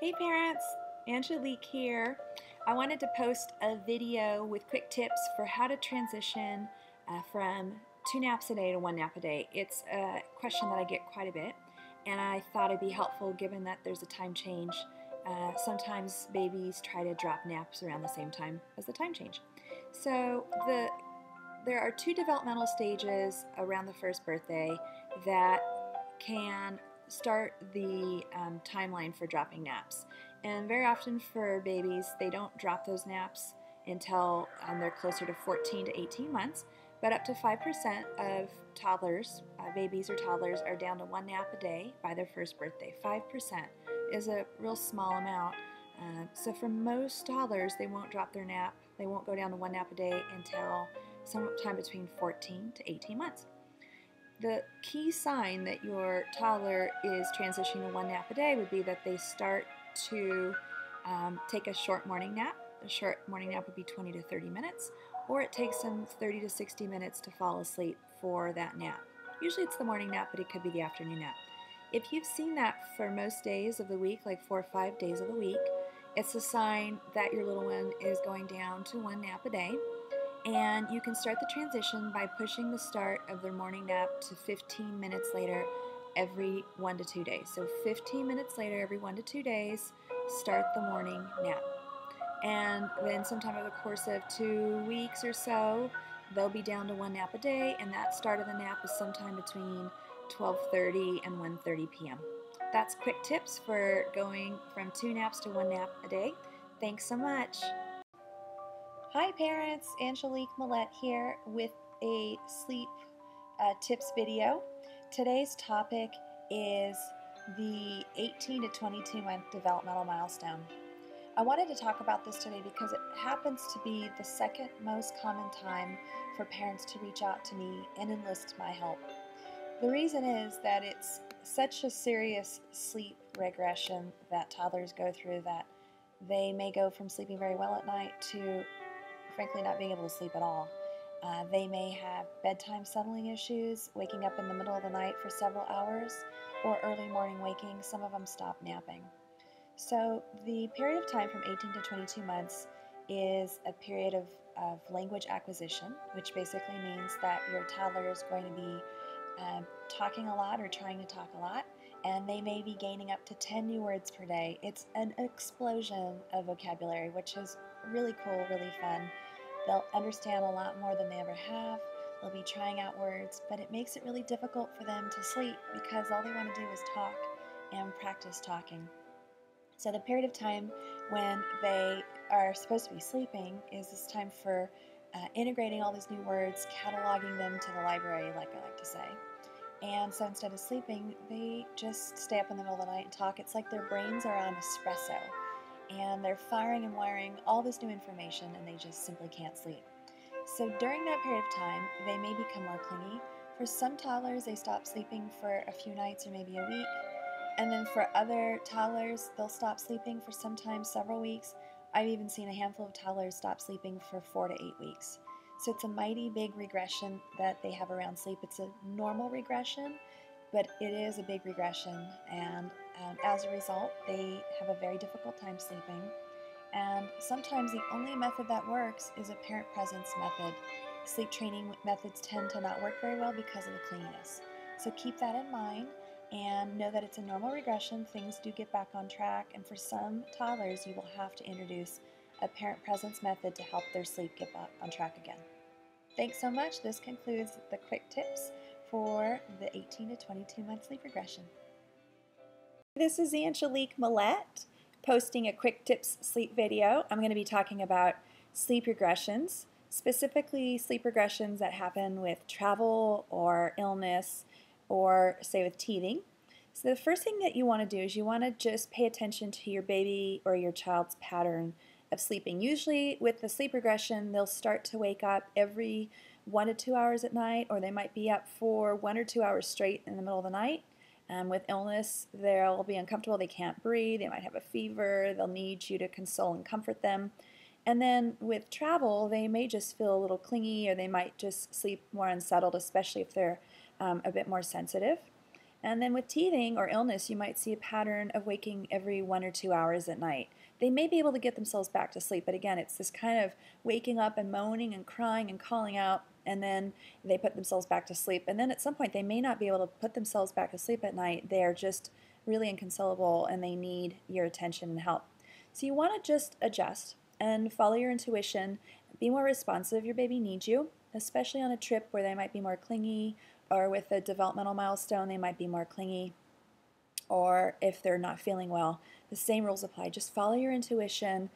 Hey parents, Angelique here. I wanted to post a video with quick tips for how to transition from 2 naps a day to 1 nap a day. It's a question that I get quite a bit, and I thought it'd be helpful given that there's a time change. Sometimes babies try to drop naps around the same time as the time change. So there are 2 developmental stages around the first birthday that can start the timeline for dropping naps. And very often for babies, they don't drop those naps until they're closer to 14 to 18 months, but up to 5% of toddlers, babies or toddlers, are down to 1 nap a day by their first birthday. 5% is a real small amount. So for most toddlers, they won't drop their nap. They won't go down to 1 nap a day until sometime between 14 to 18 months. The key sign that your toddler is transitioning to 1 nap a day would be that they start to take a short morning nap. A short morning nap would be 20 to 30 minutes, or it takes them 30 to 60 minutes to fall asleep for that nap. Usually it's the morning nap, but it could be the afternoon nap. If you've seen that for most days of the week, like 4 or 5 days of the week, it's a sign that your little one is going down to 1 nap a day. And you can start the transition by pushing the start of their morning nap to 15 minutes later every 1 to 2 days. So 15 minutes later every 1 to 2 days, start the morning nap. And then sometime over the course of 2 weeks or so, they'll be down to 1 nap a day, and that start of the nap is sometime between 12:30 and 1:30 p.m. That's quick tips for going from 2 naps to 1 nap a day. Thanks so much. Hi parents, Angelique Millette here with a sleep tips video. Today's topic is the 18 to 22 month developmental milestone. I wanted to talk about this today because it happens to be the second most common time for parents to reach out to me and enlist my help. The reason is that it's such a serious sleep regression that toddlers go through that they may go from sleeping very well at night to frankly not being able to sleep at all. They may have bedtime settling issues, waking up in the middle of the night for several hours, or early morning waking. Some of them stop napping. So the period of time from 18 to 22 months is a period of language acquisition, which basically means that your toddler is going to be talking a lot or trying to talk a lot, and they may be gaining up to 10 new words per day. It's an explosion of vocabulary, which is really cool, really fun. They'll understand a lot more than they ever have. They'll be trying out words, but it makes it really difficult for them to sleep because all they want to do is talk and practice talking. So the period of time when they are supposed to be sleeping is this time for integrating all these new words, cataloging them to the library, like I like to say. And so instead of sleeping, they just stay up in the middle of the night and talk. It's like their brains are on espresso, and they're firing and wiring all this new information, and they just simply can't sleep. So during that period of time, they may become more clingy. For some toddlers, they stop sleeping for a few nights or maybe a week. And then for other toddlers, they'll stop sleeping for sometimes several weeks. I've even seen a handful of toddlers stop sleeping for 4 to 8 weeks. So it's a mighty big regression that they have around sleep. It's a normal regression, but it is a big regression, and as a result, they have a very difficult time sleeping. And sometimes the only method that works is a parent presence method. Sleep training methods tend to not work very well because of the clinginess. So keep that in mind and know that it's a normal regression. Things do get back on track, and for some toddlers, you will have to introduce a parent presence method to help their sleep get back on track again. Thanks so much. This concludes the quick tips for the 18 to 22 month sleep regression. This is Angelique Millette posting a quick tips sleep video. I'm going to be talking about sleep regressions, specifically sleep regressions that happen with travel or illness or say with teething. So the first thing that you want to do is you want to just pay attention to your baby or your child's pattern of sleeping. Usually with the sleep regression, they'll start to wake up every 1 to 2 hours at night, or they might be up for 1 or 2 hours straight in the middle of the night. With illness, they'll be uncomfortable, they can't breathe, they might have a fever, they'll need you to console and comfort them. And then with travel, they may just feel a little clingy, or they might just sleep more unsettled, especially if they're a bit more sensitive. And then with teething or illness, you might see a pattern of waking every 1 or 2 hours at night. They may be able to get themselves back to sleep, but again, it's this kind of waking up and moaning and crying and calling out, and then they put themselves back to sleep. And then at some point, they may not be able to put themselves back to sleep at night. They're just really inconsolable and they need your attention and help. So you want to just adjust and follow your intuition. Be more responsive if your baby needs you, especially on a trip where they might be more clingy, or with a developmental milestone, they might be more clingy, or if they're not feeling well. The same rules apply. Just follow your intuition.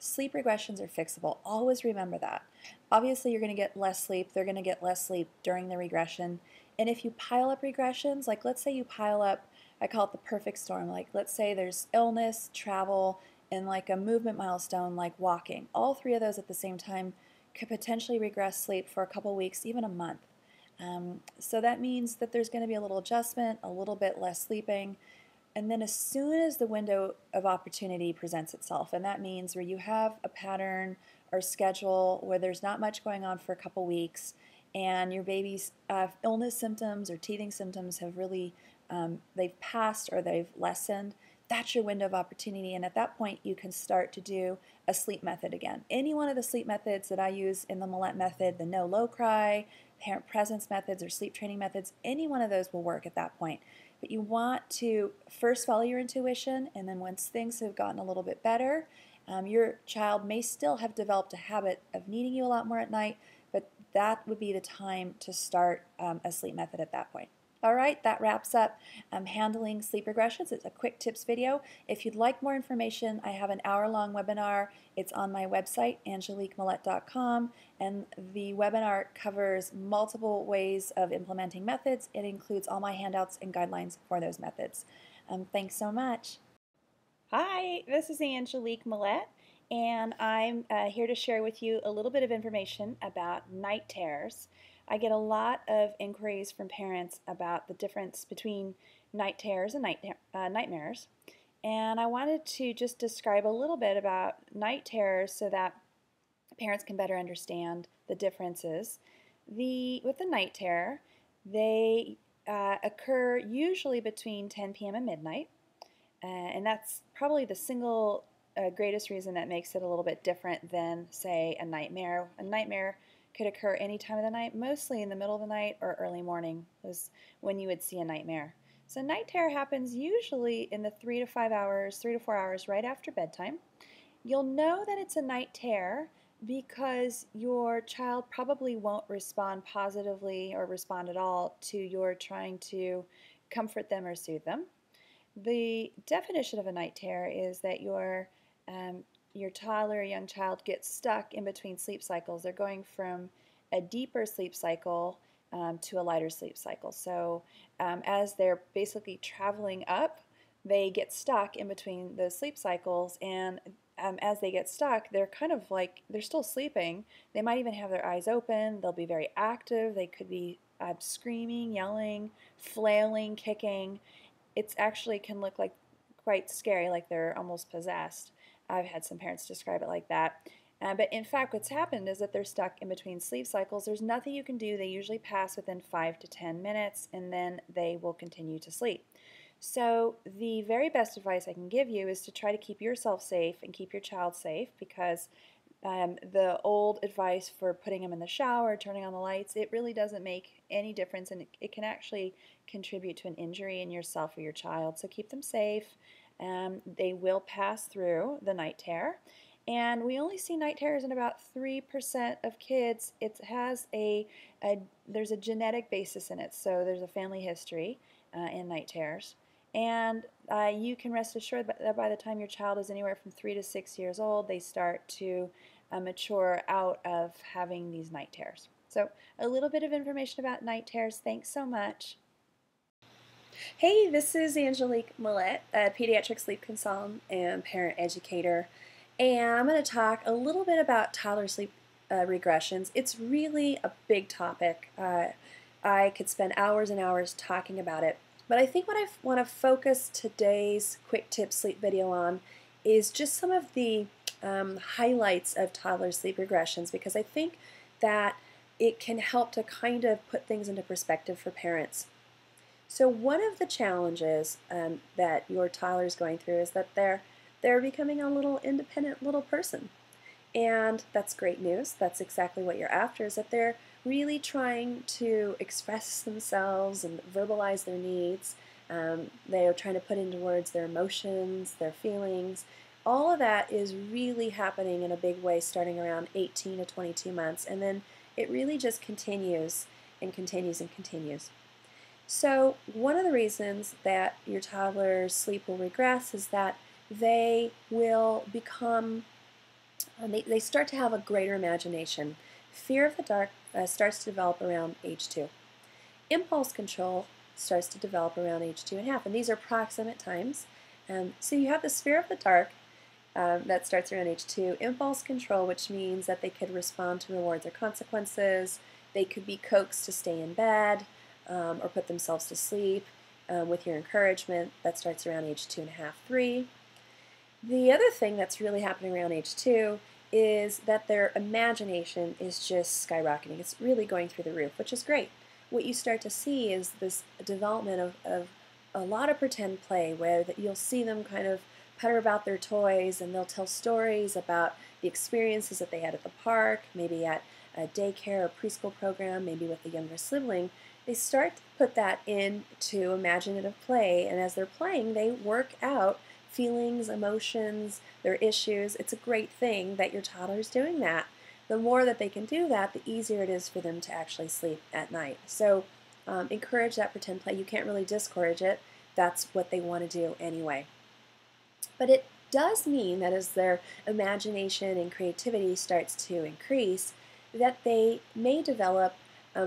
Sleep regressions are fixable. Always remember that. Obviously, you're going to get less sleep. They're going to get less sleep during the regression. And if you pile up regressions, like let's say you pile up, I call it the perfect storm. Like let's say there's illness, travel, and like a movement milestone like walking. All three of those at the same time could potentially regress sleep for a couple weeks, even a month. So that means that there's going to be a little adjustment, a little bit less sleeping, and then as soon as the window of opportunity presents itself, and that means where you have a pattern or schedule where there's not much going on for a couple weeks, and your baby's illness symptoms or teething symptoms have really, they've passed or they've lessened, that's your window of opportunity. And at that point, you can start to do a sleep method again. Any one of the sleep methods that I use in the Millette method, the no low cry, parent presence methods, or sleep training methods, any one of those will work at that point. But you want to first follow your intuition, and then once things have gotten a little bit better, your child may still have developed a habit of needing you a lot more at night, but that would be the time to start a sleep method at that point. All right, that wraps up handling sleep regressions. It's a quick tips video. If you'd like more information, I have an hour-long webinar. It's on my website, angeliquemillette.com, and the webinar covers multiple ways of implementing methods. It includes all my handouts and guidelines for those methods. Thanks so much. Hi, this is Angelique Millette, and I'm here to share with you a little bit of information about night terrors. I get a lot of inquiries from parents about the difference between night terrors and nightmares, and I wanted to just describe a little bit about night terrors so that parents can better understand the differences. With the night terror, they occur usually between 10 p.m. and midnight. And that's probably the single greatest reason that makes it a little bit different than, say, a nightmare. A nightmare could occur any time of the night, mostly in the middle of the night or early morning is when you would see a nightmare. So night terror happens usually in the 3 to 4 hours right after bedtime. You'll know that it's a night terror because your child probably won't respond positively or respond at all to your trying to comfort them or soothe them. The definition of a night terror is that your toddler or young child gets stuck in between sleep cycles. They're going from a deeper sleep cycle to a lighter sleep cycle. So as they're basically traveling up, they get stuck in between those sleep cycles, and as they get stuck, they're kind of like, they're still sleeping. They might even have their eyes open. They'll be very active. They could be screaming, yelling, flailing, kicking. It actually can look like quite scary, like they're almost possessed. I've had some parents describe it like that. But in fact, what's happened is that they're stuck in between sleep cycles. There's nothing you can do. They usually pass within 5 to 10 minutes, and then they will continue to sleep. So the very best advice I can give you is to try to keep yourself safe and keep your child safe, because the old advice for putting them in the shower, turning on the lights, it really doesn't make any difference, and it can actually contribute to an injury in yourself or your child. So keep them safe. They will pass through the night terror, and we only see night terrors in about 3% of kids. It has there's a genetic basis in it, so there's a family history in night terrors. And you can rest assured that by the time your child is anywhere from 3 to 6 years old, they start to mature out of having these night terrors. So a little bit of information about night terrors. Thanks so much. Hey, this is Angelique Millette, a pediatric sleep consultant and parent educator, and I'm going to talk a little bit about toddler sleep regressions. It's really a big topic. I could spend hours and hours talking about it, but I think what I want to focus today's quick tip sleep video on is just some of the highlights of toddler sleep regressions, because I think that it can help to kind of put things into perspective for parents. So one of the challenges that your toddler is going through is that they're becoming a little independent little person. And that's great news. That's exactly what you're after, is that they're really trying to express themselves and verbalize their needs. They are trying to put into words their emotions, their feelings. All of that is really happening in a big way starting around 18 to 22 months, and then it really just continues and continues and continues. So one of the reasons that your toddler's sleep will regress is that they will become they start to have a greater imagination. Fear of the dark starts to develop around age 2. Impulse control starts to develop around age 2.5, and these are proximate times. So you have this fear of the dark that starts around age 2. Impulse control, which means that they could respond to rewards or consequences. They could be coaxed to stay in bed or put themselves to sleep with your encouragement. That starts around age 2.5, 3. The other thing that's really happening around age 2 is that their imagination is just skyrocketing. It's really going through the roof, which is great. What you start to see is this development of a lot of pretend play, where you'll see them kind of putter about their toys, and they'll tell stories about the experiences that they had at the park, maybe at a daycare or preschool program, maybe with a younger sibling. They start to put that into imaginative play, and as they're playing, they work out feelings, emotions, their issues. It's a great thing that your toddler is doing that. The more that they can do that, the easier it is for them to actually sleep at night. So encourage that pretend play. You can't really discourage it. That's what they want to do anyway. But it does mean that as their imagination and creativity starts to increase, that they may develop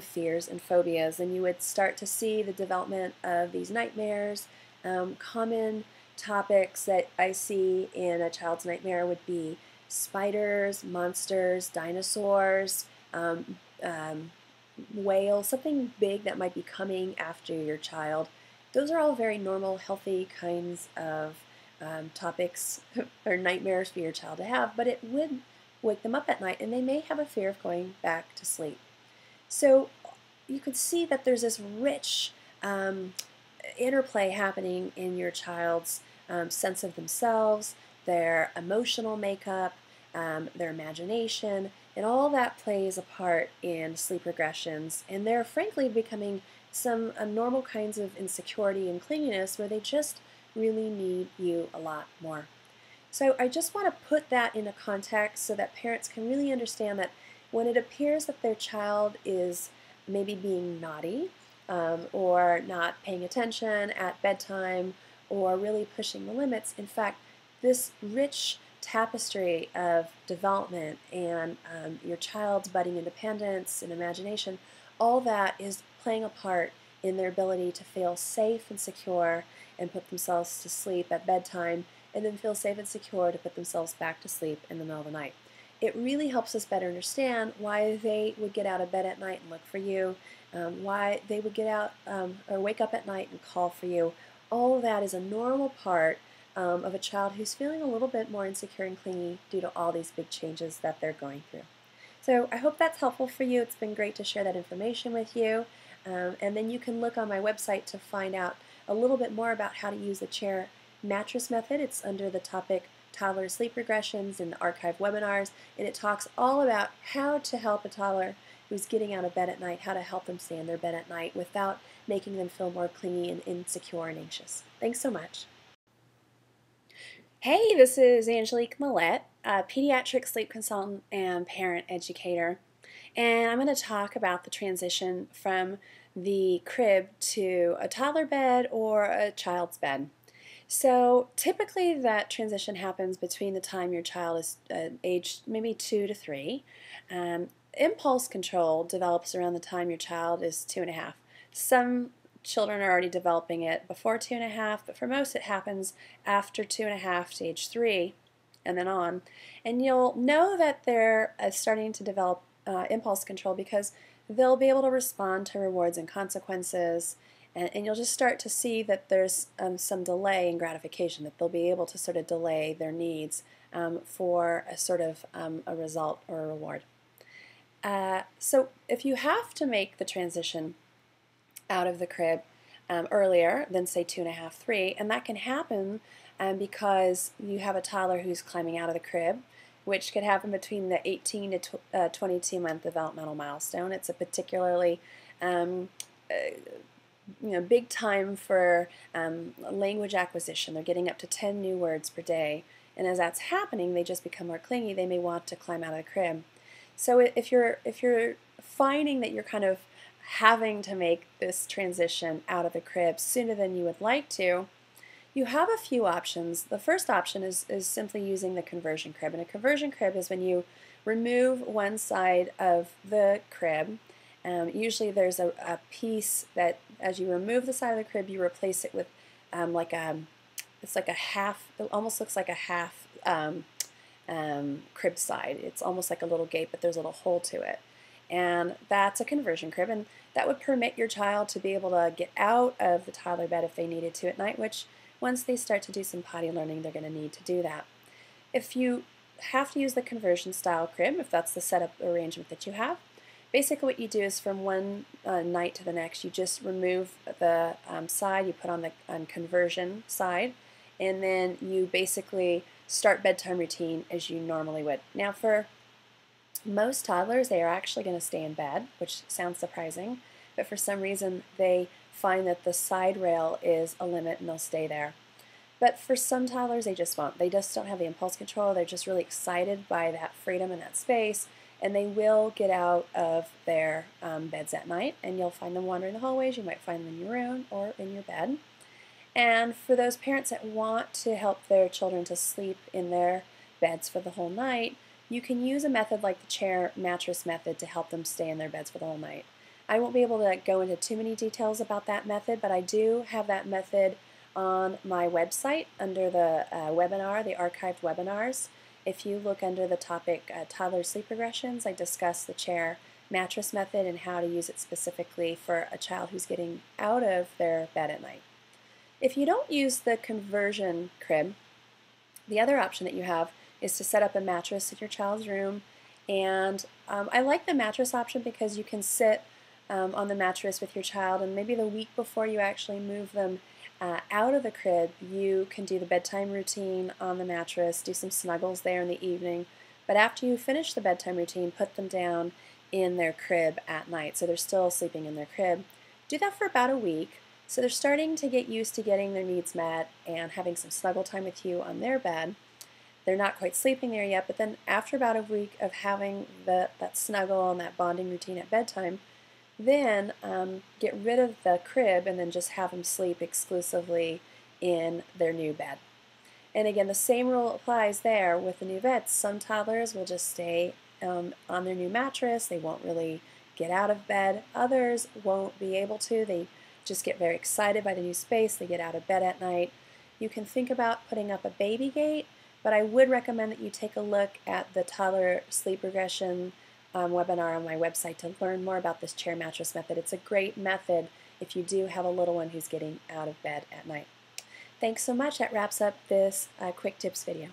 fears and phobias, and you would start to see the development of these nightmares. Common topics that I see in a child's nightmare would be spiders, monsters, dinosaurs, whales, something big that might be coming after your child. Those are all very normal, healthy kinds of topics or nightmares for your child to have, but it would wake them up at night, and they may have a fear of going back to sleep. So you could see that there's this rich interplay happening in your child's sense of themselves, their emotional makeup, their imagination, and all that plays a part in sleep regressions. And they're frankly becoming some normal kinds of insecurity and clinginess where they just really need you a lot more. So I just want to put that into context so that parents can really understand that when it appears that their child is maybe being naughty or not paying attention at bedtime or really pushing the limits, in fact, this rich tapestry of development and your child's budding independence and imagination, all that is playing a part in their ability to feel safe and secure and put themselves to sleep at bedtime, and then feel safe and secure to put themselves back to sleep in the middle of the night. It really helps us better understand why they would get out of bed at night and look for you, why they would get out or wake up at night and call for you. All of that is a normal part of a child who's feeling a little bit more insecure and clingy due to all these big changes that they're going through. So I hope that's helpful for you. It's been great to share that information with you. And then you can look on my website to find out a little bit more about how to use the chair mattress method. It's under the topic Toddler Sleep Regressions in the archive webinars, and it talks all about how to help a toddler who's getting out of bed at night, how to help them stay in their bed at night without making them feel more clingy and insecure and anxious. Thanks so much. Hey, this is Angelique Millette, a pediatric sleep consultant and parent educator, and I'm going to talk about the transition from the crib to a toddler bed or a child's bed. So typically that transition happens between the time your child is aged maybe 2 to 3. Impulse control develops around the time your child is 2.5. Some children are already developing it before 2.5, but for most it happens after 2.5 to age 3 and then on. And you'll know that they're starting to develop impulse control because they'll be able to respond to rewards and consequences, and you'll just start to see that there's some delay in gratification, that they'll be able to sort of delay their needs for a sort of a result or a reward. So if you have to make the transition out of the crib, earlier than say 2.5, 3, and that can happen because you have a toddler who's climbing out of the crib, which could happen between the 18 to 22-month developmental milestone. It's a particularly big time for language acquisition. They're getting up to 10 new words per day, and as that's happening, they just become more clingy. They may want to climb out of the crib. So if you're finding that you're kind of having to make this transition out of the crib sooner than you would like to, you have a few options. The first option is simply using the conversion crib. And a conversion crib is when you remove one side of the crib. Usually there's a piece that as you remove the side of the crib, you replace it with it's like a half, it almost looks like a half crib side. It's almost like a little gate, but there's a little hole to it. And that's a conversion crib, and that would permit your child to be able to get out of the toddler bed if they needed to at night, which once they start to do some potty learning, they're going to need to do that. If you have to use the conversion style crib, if that's the setup arrangement that you have, basically what you do is from one night to the next, you just remove the side, you put on the conversion side, and then you basically start bedtime routine as you normally would. Now for most toddlers, they are actually going to stay in bed, which sounds surprising, but for some reason they find that the side rail is a limit and they'll stay there. But for some toddlers, they just won't. They just don't have the impulse control. They're just really excited by that freedom and that space, and they will get out of their beds at night, and you'll find them wandering the hallways. You might find them in your room or in your bed. And for those parents that want to help their children to sleep in their beds for the whole night, you can use a method like the chair mattress method to help them stay in their beds for the whole night. I won't be able to go into too many details about that method, but I do have that method on my website under the webinar, the archived webinars. If you look under the topic toddler sleep regressions, I discuss the chair mattress method and how to use it specifically for a child who's getting out of their bed at night. If you don't use the conversion crib, the other option that you have is to set up a mattress in your child's room. And I like the mattress option because you can sit on the mattress with your child, and maybe the week before you actually move them out of the crib, you can do the bedtime routine on the mattress, do some snuggles there in the evening. But after you finish the bedtime routine, put them down in their crib at night, so they're still sleeping in their crib. Do that for about a week. So they're starting to get used to getting their needs met and having some snuggle time with you on their bed. They're not quite sleeping there yet, but then after about a week of having that snuggle and that bonding routine at bedtime, then get rid of the crib and then just have them sleep exclusively in their new bed. And again, the same rule applies there with the new beds. Some toddlers will just stay on their new mattress. They won't really get out of bed. Others won't be able to. They just get very excited by the new space. They get out of bed at night. You can think about putting up a baby gate, but I would recommend that you take a look at the toddler sleep regression webinar on my website to learn more about this chair mattress method. It's a great method if you do have a little one who's getting out of bed at night. Thanks so much. That wraps up this quick tips video.